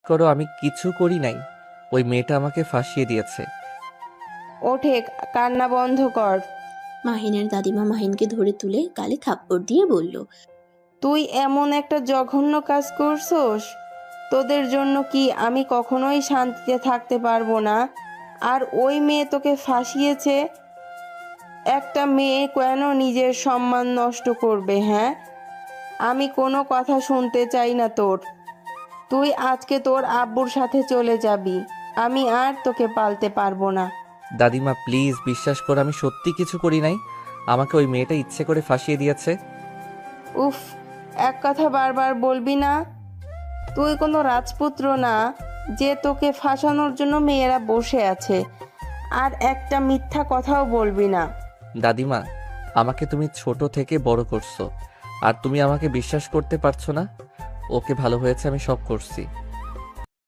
করো, আমি কিছু করি নাই। ওই মেয়েটা আমাকে ফাঁসিয়ে দিয়েছে। ওঠে, কান্না বন্ধ কর। মাহিনের দাদিমা মাহিনকে ধরে তুলে গালে থাপ্পড় দিয়ে বলল, তুই এমন একটা জঘন্য কাজ করছস, তোদের জন্য কি আমি কখনোই শান্তিতে থাকতে পারবো না? আর ওই মেয়ে তোকে ফাঁসিয়েছে। একটা মেয়ে কেন নিজের সম্মান নষ্ট করবে, হ্যাঁ? আমি কোনো কথা শুনতে চাই না তোর। তুই আজকে তোর আব্বুর সাথে চলে যাবি। আমি আর তোকে পালতে পারবো না। দাদিমা প্লিজ বিশ্বাস করো, আমি সত্যি কিছু করি নাই। আমাকে ওই মেয়েটা ইচ্ছে করে ফাঁসিয়ে দিয়েছে। উফ, এক কথা বারবার বলবি না। তুই কোনো রাজপুত্র না যে তোকে ফাঁসানোর জন্য মেয়েরা বসে আছে। আর একটা মিথ্যা কথাও বলবি না। দাদিমা, আমাকে তুমি ছোট থেকে বড় করছো, আর তুমি আমাকে বিশ্বাস করতে পারছো না? ওকে, ভালো হয়েছে, আমি সব করছি।